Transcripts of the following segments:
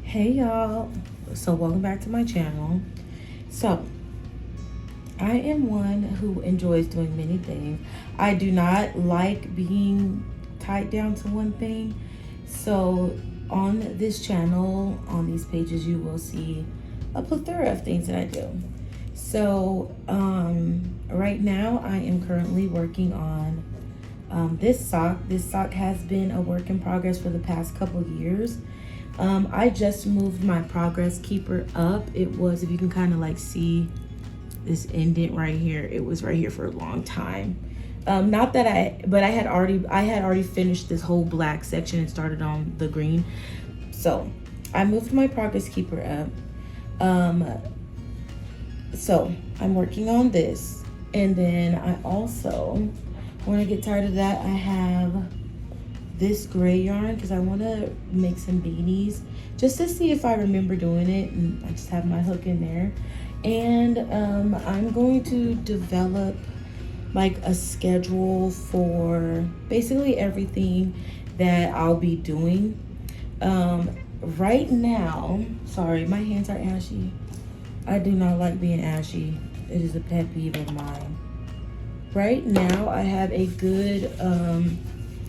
Hey y'all, so welcome back to my channel. So I am one who enjoys doing many things. I do not like being tied down to one thing. So on this channel, on these pages, you will see a plethora of things that I do. So right now I am currently working on this sock. This sock has been a work in progress for the past couple years. I just moved my progress keeper up. It was, if you can kind of like see this indent right here, it was right here for a long time. Not that but I had already finished this whole black section and started on the green. So I moved my progress keeper up. So I'm working on this. And then I also, when I get tired of that, I have this gray yarn because I want to make some beanies just to see if I remember doing it, and I just have my hook in there. And I'm going to develop like a schedule for basically everything that I'll be doing. Right now, sorry, my hands are ashy. I do not like being ashy. It is a pet peeve of mine. Right now I have a good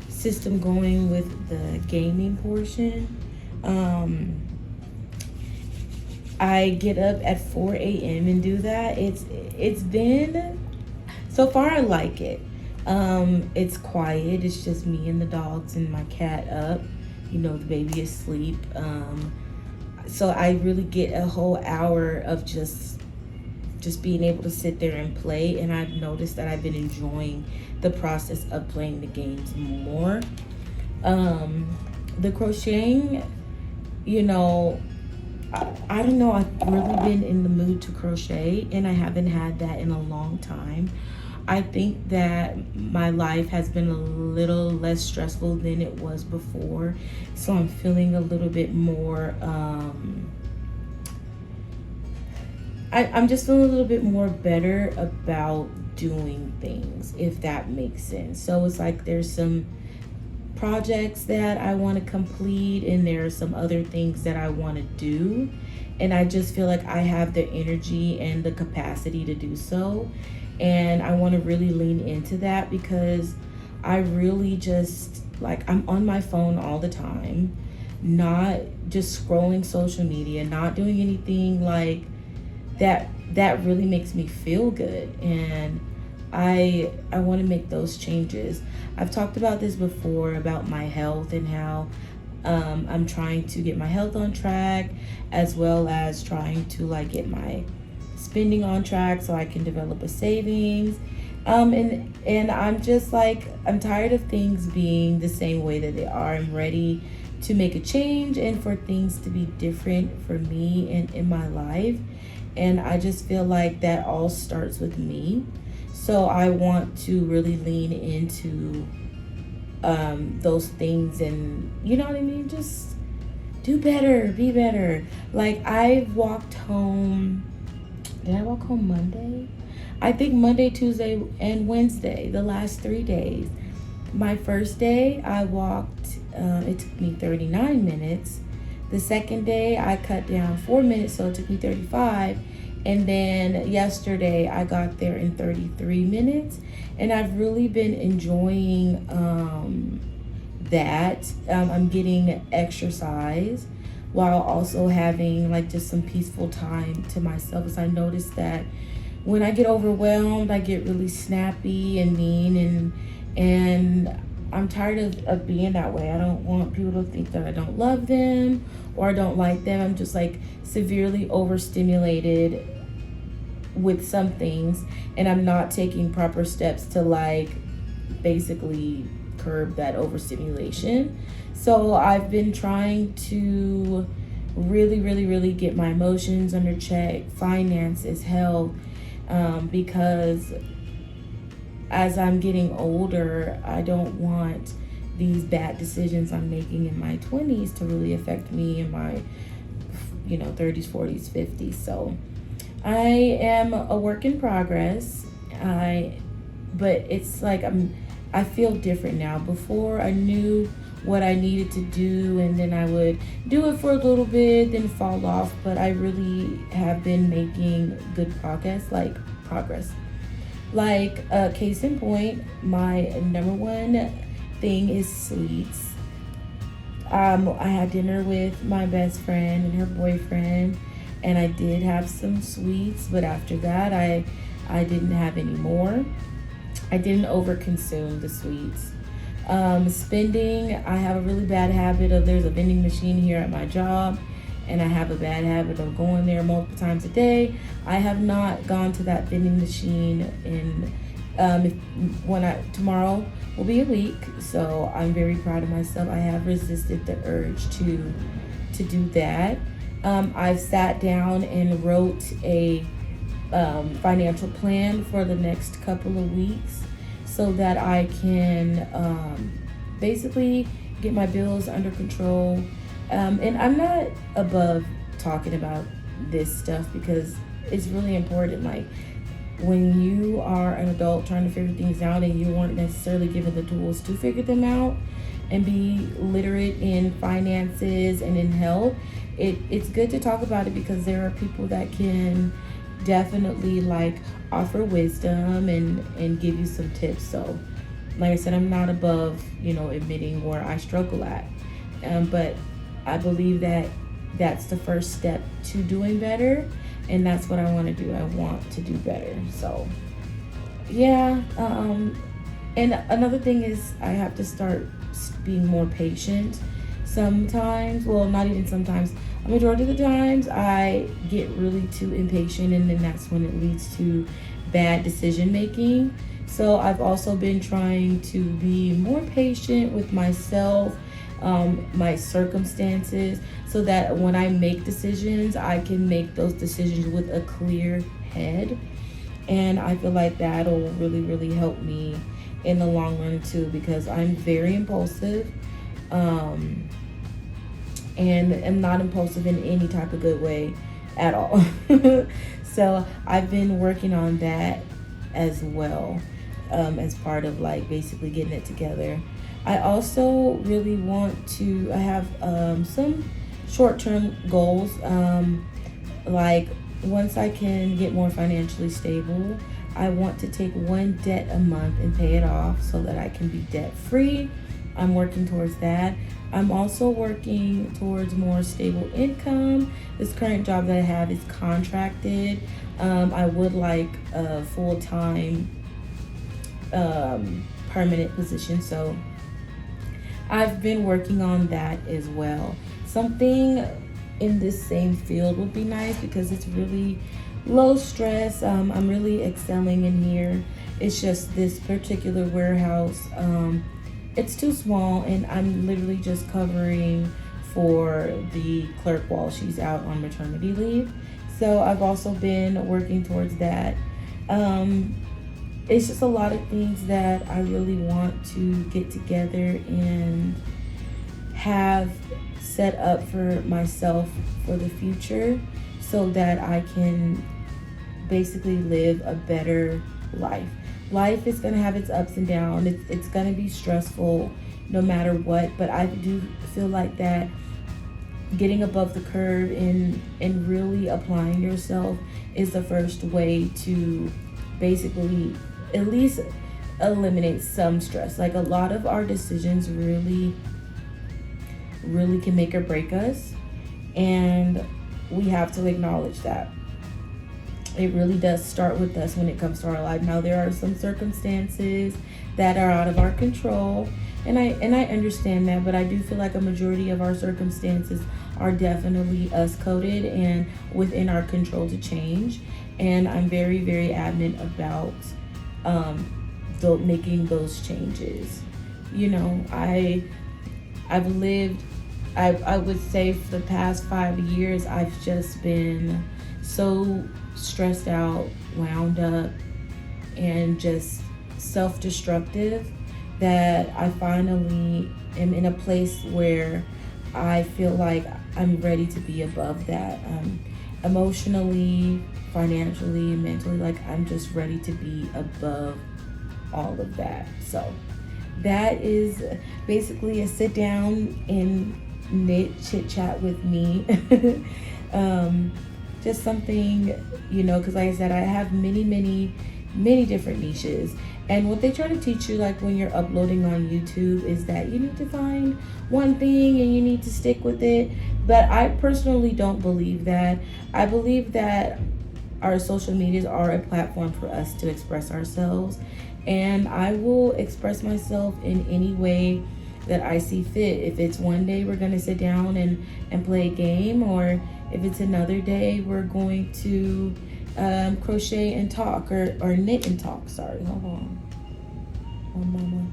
system going with the gaming portion. I get up at 4 a.m. and do that. It's been, so far I like it. It's quiet. It's just me and the dogs and my cat up. You know, the baby is asleep. So I really get a whole hour of just being able to sit there and play, and I've noticed that I've been enjoying the process of playing the games more. The crocheting, you know, I don't know, I've really been in the mood to crochet, and I haven't had that in a long time. I think that my life has been a little less stressful than it was before, so I'm feeling a little bit more I'm just feeling a little bit more better about doing things, if that makes sense. So it's like there's some projects that I want to complete, and there are some other things that I want to do, and I just feel like I have the energy and the capacity to do so. And I want to really lean into that because I really just, like, I'm on my phone all the time, not just scrolling social media, not doing anything like that really makes me feel good, and I want to make those changes. I've talked about this before about my health and how I'm trying to get my health on track, as well as trying to like get my spending on track so I can develop a savings. And I'm just like, I'm tired of things being the same way that they are. I'm ready to make a change and for things to be different for me and in my life. And I just feel like that all starts with me. So I want to really lean into those things, and you know what I mean? Just do better, be better. Like, I walked home, did I walk home Monday? I think Monday, Tuesday, and Wednesday, the last 3 days. My first day, I walked, it took me 39 minutes. The second day, I cut down 4 minutes, so it took me 35. And then yesterday, I got there in 33 minutes. And I've really been enjoying that. I'm getting exercise while also having like just some peaceful time to myself. As I noticed that when I get overwhelmed, I get really snappy and mean, and I'm tired of being that way. I don't want people to think that I don't love them or I don't like them. I'm just like severely overstimulated with some things, and I'm not taking proper steps to like basically curb that overstimulation. So I've been trying to really get my emotions under check, finances, health, because as I'm getting older, I don't want these bad decisions I'm making in my 20s to really affect me in my 30s, 40s, 50s. So I am a work in progress. But it's like I feel different now. Before, I knew what I needed to do, and then I would do it for a little bit, then fall off. But I really have been making good progress. Like, case in point, my number one thing is sweets. I had dinner with my best friend and her boyfriend, and I did have some sweets, but after that, I didn't have any more. I didn't overconsume the sweets. Spending, I have a really bad habit of, there's a vending machine here at my job, and I have a bad habit of going there multiple times a day. I have not gone to that vending machine in tomorrow will be a week, so I'm very proud of myself. I have resisted the urge to do that. I've sat down and wrote a financial plan for the next couple of weeks so that I can basically get my bills under control. And I'm not above talking about this stuff because it's really important. Like, when you are an adult trying to figure things out and you weren't necessarily given the tools to figure them out and be literate in finances and in health, it's good to talk about it because there are people that can definitely like offer wisdom and give you some tips. So like I said, I'm not above, admitting where I struggle at. But I believe that that's the first step to doing better. And that's what I want to do. I want to do better. So, yeah. And another thing is I have to start being more patient. Sometimes, well, not even sometimes, a majority of the times I get really too impatient, and then that's when it leads to bad decision making. So I've also been trying to be more patient with myself, my circumstances, so that when I make decisions, I can make those decisions with a clear head. And I feel like that'll really, really help me in the long run too, because I'm very impulsive, and am not impulsive in any type of good way at all. So I've been working on that as well, as part of like basically getting it together. I also really I have some short-term goals. Like, once I can get more financially stable, I want to take one debt a month and pay it off so that I can be debt-free. I'm working towards that. I'm also working towards more stable income. This current job that I have is contracted. I would like a full-time permanent position, so I've been working on that as well. Something in this same field would be nice because it's really low stress. I'm really excelling in here. It's just this particular warehouse, it's too small, and I'm literally just covering for the clerk while she's out on maternity leave. So I've also been working towards that. It's just a lot of things that I really want to get together and have set up for myself for the future so that I can basically live a better life. Life is going to have its ups and downs. It's going to be stressful no matter what, but I do feel like that getting above the curve and really applying yourself is the first way to basically at least eliminate some stress. Like, a lot of our decisions really can make or break us, and we have to acknowledge that. It really does start with us when it comes to our life. Now, there are some circumstances that are out of our control, and I understand that, but I do feel like a majority of our circumstances are definitely us coded and within our control to change. And I'm very, very adamant about making those changes. I would say for the past 5 years, I've just been so stressed out, wound up, and just self-destructive that I finally am in a place where I feel like I'm ready to be above that. Emotionally, financially, and mentally, like, I'm just ready to be above all of that. So that is basically a sit down and knit chit chat with me. Just something, because like I said, I have many different niches. And what they try to teach you, like when you're uploading on YouTube, is that you need to find one thing and you need to stick with it. But I personally don't believe that. I believe that our social medias are a platform for us to express ourselves. And I will express myself in any way that I see fit. If it's one day we're going to sit down and play a game, or if it's another day we're going to crochet and talk, or knit and talk. Sorry, hold on. Oh, mama.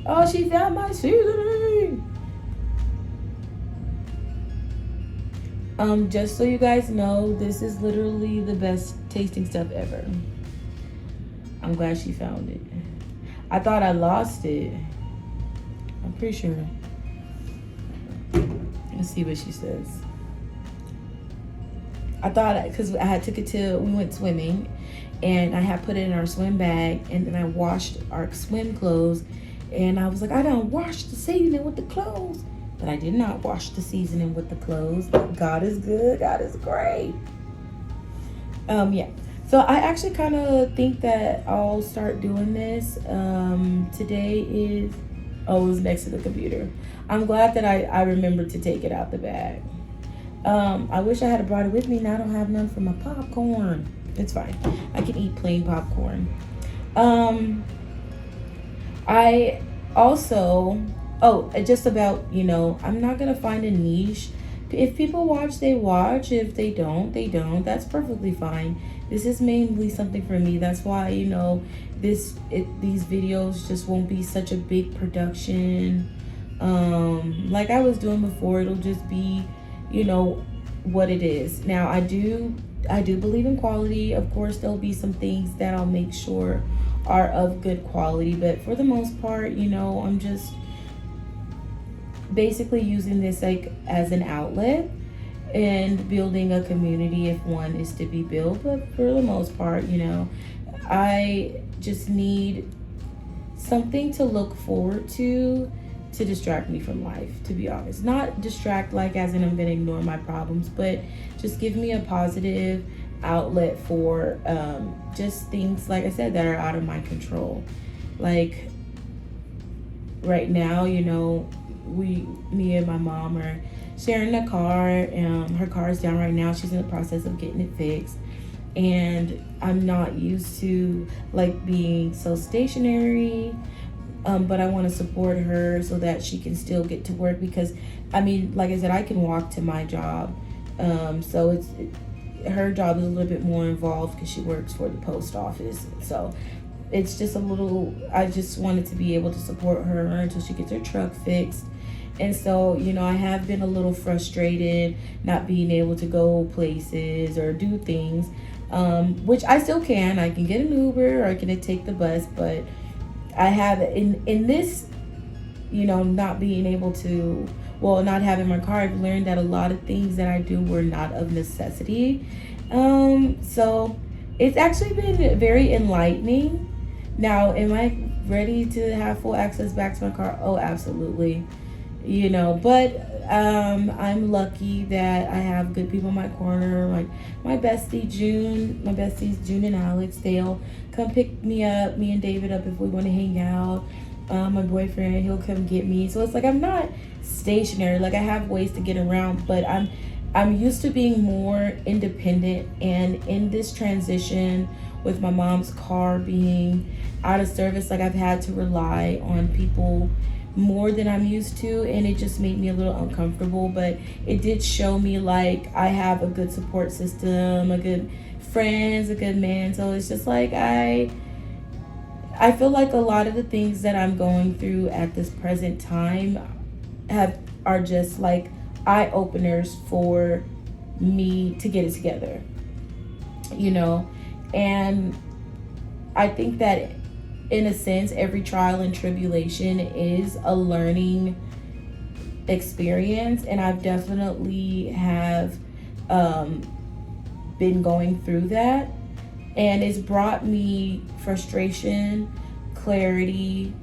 Oh, she found my seasoning. Just so you guys know, this is literally the best tasting stuff ever. I'm glad she found it. I thought I lost it. I'm pretty sure. Let's see what she says. I thought, because I had took it we went swimming, and I had put it in our swim bag, and then I washed our swim clothes, and I was like, I done washed the seasoning with the clothes. But I did not wash the seasoning with the clothes. God is good. God is great. Yeah. So I actually kind of think that I'll start doing this. Today is, it was next to the computer. I'm glad that I remembered to take it out the bag. I wish I had brought it with me. Now I don't have none for my popcorn. It's fine. I can eat plain popcorn. I also, just about, I'm not going to find a niche. If people watch, they watch. If they don't, they don't. That's perfectly fine. This is mainly something for me. That's why, these videos just won't be such a big production. Like I was doing before, it'll just be, what it is. Now, I do believe in quality. Of course, there'll be some things that I'll make sure are of good quality. But for the most part, I'm just basically using this like as an outlet and building a community if one is to be built. But for the most part, I just need something to look forward to distract me from life, to be honest. Not distract like as in I'm gonna ignore my problems, but just give me a positive outlet for just things, like I said, that are out of my control. Like right now, me and my mom are sharing a car. Her car is down right now. She's in the process of getting it fixed, and I'm not used to like being so stationary, but I want to support her so that she can still get to work, because like I said, I can walk to my job, so her job is a little bit more involved because she works for the post office. So it's just I just wanted to be able to support her until she gets her truck fixed. And so, I have been a little frustrated not being able to go places or do things, which I still can. I can get an Uber or I can take the bus, but I have in this, not being able to, not having my car, I've learned that a lot of things that I do were not of necessity. So it's actually been very enlightening. Now, am I ready to have full access back to my car? Oh, absolutely. But I'm lucky that I have good people in my corner, like my besties June and Alex. They'll come pick me up, me and David up if we want to hang out. My boyfriend, he'll come get me. So it's like I'm not stationary. Like I have ways to get around, but I'm used to being more independent. And in this transition with my mom's car being out of service, like I've had to rely on people more than I'm used to, and it just made me a little uncomfortable. But it did show me like I have a good support system, a good friends, a good man. So it's just like I feel like a lot of the things that I'm going through at this present time are just like eye openers for me to get it together, and I think that in a sense, every trial and tribulation is a learning experience, and I've definitely have been going through that, and it's brought me frustration, clarity,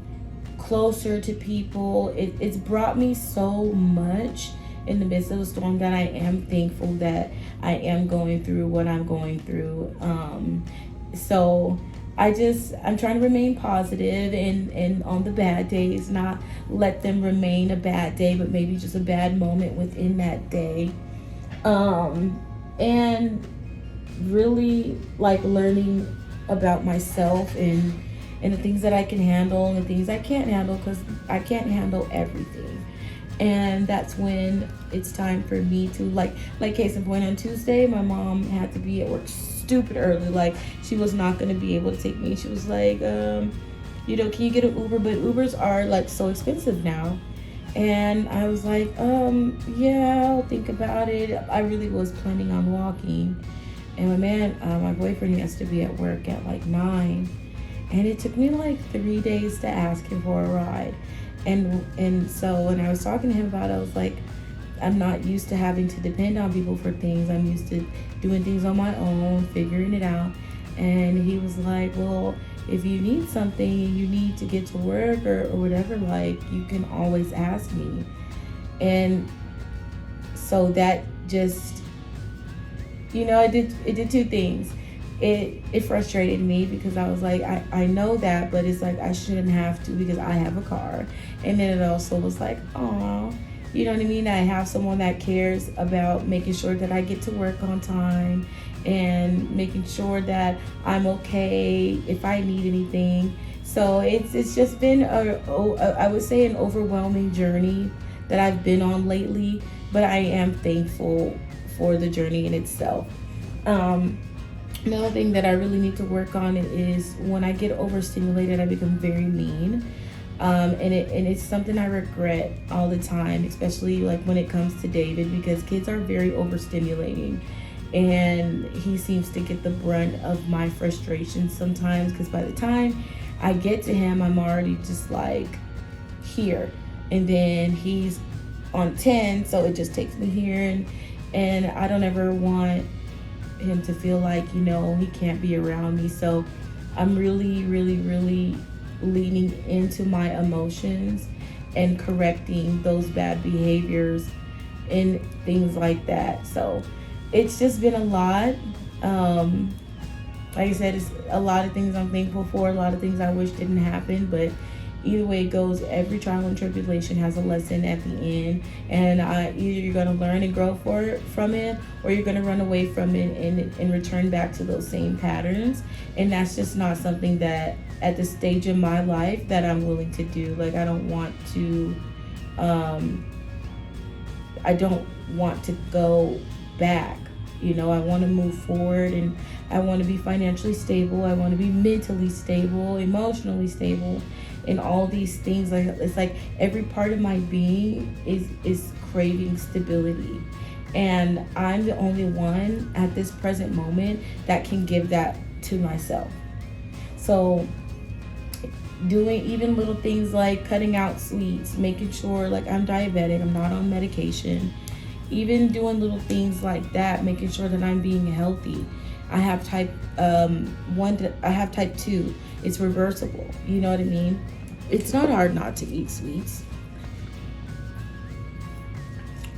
closer to people. It's brought me so much in the midst of the storm that I am thankful that I am going through what I'm going through. So I'm trying to remain positive and on the bad days, not let them remain a bad day, but maybe just a bad moment within that day. And really like learning about myself and the things that I can handle and the things I can't handle, because I can't handle everything. And that's when it's time for me to like case in point, on Tuesday my mom had to be at work stupid early. Like, she was not going to be able to take me. She was like, can you get an Uber? But Ubers are like so expensive now. And I was like, yeah, I'll think about it. I really was planning on walking. And my boyfriend has to be at work at like 9. And it took me like 3 days to ask him for a ride. And so when I was talking to him about it, I was like, I'm not used to having to depend on people for things. I'm used to doing things on my own, figuring it out. And he was like, well, if you need something and you need to get to work or whatever, like, you can always ask me. And so that just, it did two things. It frustrated me because I was like, I know that, but it's like I shouldn't have to because I have a car. And then it also was like, aw, you know what I mean? I have someone that cares about making sure that I get to work on time and making sure that I'm okay if I need anything. So it's just been I would say an overwhelming journey that I've been on lately, but I am thankful for the journey in itself. Another thing that I really need to work on is when I get overstimulated, I become very mean. And it's something I regret all the time, especially like when it comes to David, because kids are very overstimulating, and he seems to get the brunt of my frustration sometimes, because by the time I get to him, I'm already just like here, and then he's on 10, so it just takes me here, and I don't ever want him to feel like, he can't be around me. So I'm really, really, really leaning into my emotions and correcting those bad behaviors and things like that. So it's just been a lot. Like I said, it's a lot of things I'm thankful for, a lot of things I wish didn't happen, but either way it goes, every trial and tribulation has a lesson at the end, and either you're going to learn and grow from it, or you're going to run away from it and return back to those same patterns. And that's just not something that at this stage in my life that I'm willing to do. Like, I don't want to go back. I want to move forward, and I want to be financially stable. I want to be mentally stable, emotionally stable, and all these things. Like, it's like every part of my being is craving stability, and I'm the only one at this present moment that can give that to myself. So doing even little things like cutting out sweets, making sure, like, I'm diabetic, I'm not on medication, even doing little things like that, making sure that I'm being healthy. I have type 1, I have type 2. It's reversible. You know what I mean? It's not hard not to eat sweets.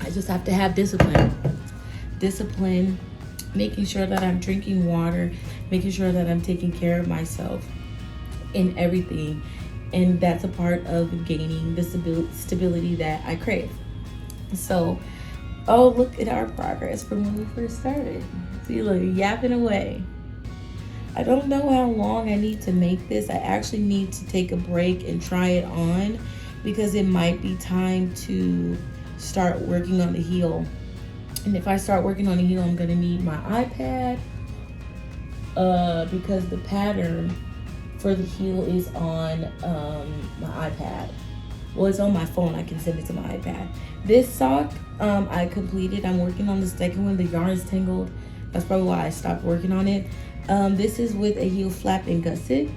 I just have to have discipline. Discipline, making sure that I'm drinking water, making sure that I'm taking care of myself in everything. And that's a part of gaining the stability that I crave. So, oh, look at our progress from when we first started. See, look, yapping away. I don't know how long I need to make this. I actually need to take a break and try it on, because it might be time to start working on the heel. And if I start working on the heel, I'm gonna need my iPad, because the pattern for the heel is on my iPad. Well, it's on my phone. I can send it to my iPad. This sock, I completed. I'm working on the second one. The yarn is tangled. That's probably why I stopped working on it. This is with a heel flap and gusset.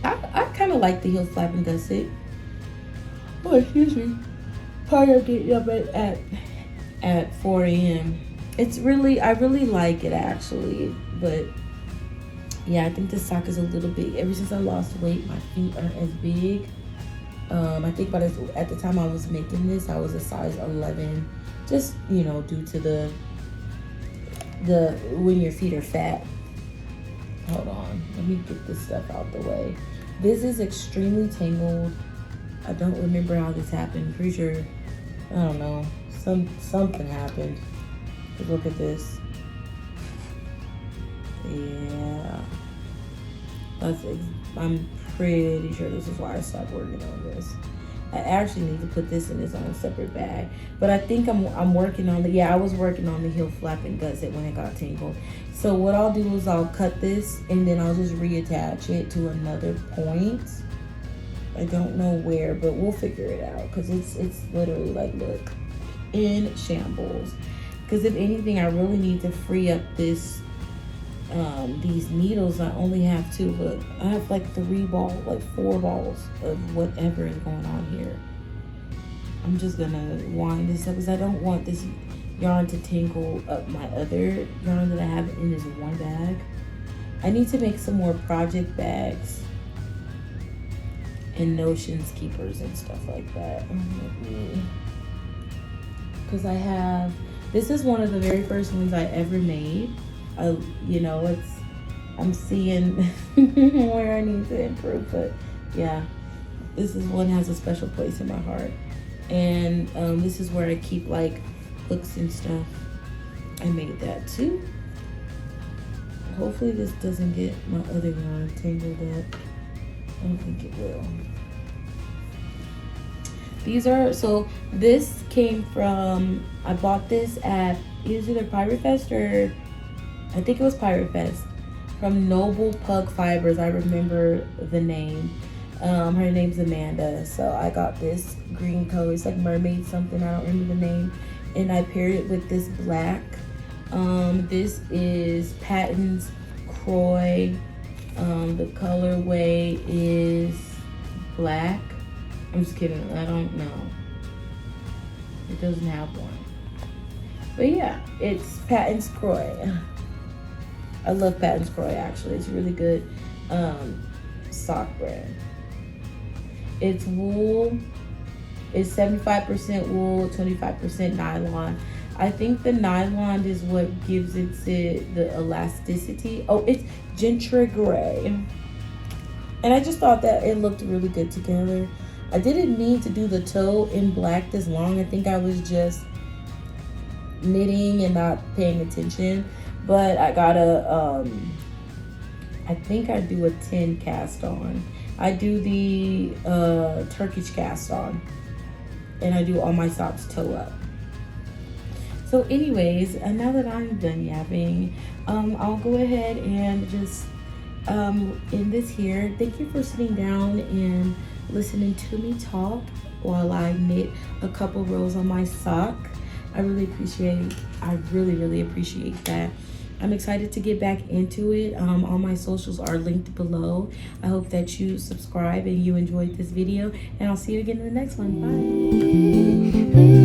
I kind of like the heel flap and gusset. Oh, excuse me. Probably getting up at 4 a.m. I really like it, actually, but Yeah, I think this sock is a little big. Ever since I lost weight, my feet aren't as big. I think at the time I was making this, I was a size 11, just, you know, due to the when your feet are fat. Hold on, let me get this stuff out the way. This is extremely tangled. I don't remember how this happened. Pretty sure, I don't know, something happened. But look at this. Yeah, I'm pretty sure this is why I stopped working on this. I actually need to put this in its own separate bag. But I think I'm working on I was working on the heel flap and gusset when it got tangled. So what I'll do is I'll cut this and then I'll just reattach it to another point. I don't know where, but we'll figure it out, because it's literally like, look, in shambles. Because if anything, I really need to free up this these needles. I only have 2. Look, I have like 4 balls of whatever is going on here. I'm just gonna wind this up because I don't want this yarn to tangle up my other yarn that I have in this one bag. I need to make some more project bags and notions keepers and stuff like that. Because this is one of the very first ones I ever made. You know, I'm seeing where I need to improve, but yeah, this is one that has a special place in my heart. And this is where I keep like hooks and stuff. I made that too. Hopefully this doesn't get my other yarn tangled up. I don't think it will. This came from, I bought this at either Pirate Fest or I think it was Pirate Fest, from Noble Pug Fibers. I remember the name. Her name's Amanda. So I got this green color. It's like mermaid something. I don't remember the name. And I paired it with this black. This is Patton's Croy. The colorway is black. I'm just kidding. I don't know. It doesn't have one. But yeah, it's Patton's Croy. I love Patton's Croy, actually. It's a really good sock brand. It's wool. It's 75% wool, 25% nylon. I think the nylon is what gives it the elasticity. Oh, it's Gentry Gray. And I just thought that it looked really good together. I didn't mean to do the toe in black this long. I think I was just knitting and not paying attention. But I got I think I do a 10 cast on. I do the Turkish cast on. And I do all my socks toe up. So anyways, now that I'm done yapping, I'll go ahead and just end this here. Thank you for sitting down and listening to me talk while I knit a couple rows on my sock. I really appreciate that. I'm excited to get back into it. All my socials are linked below. I hope that you subscribe and you enjoyed this video, and I'll see you again in the next one. Bye.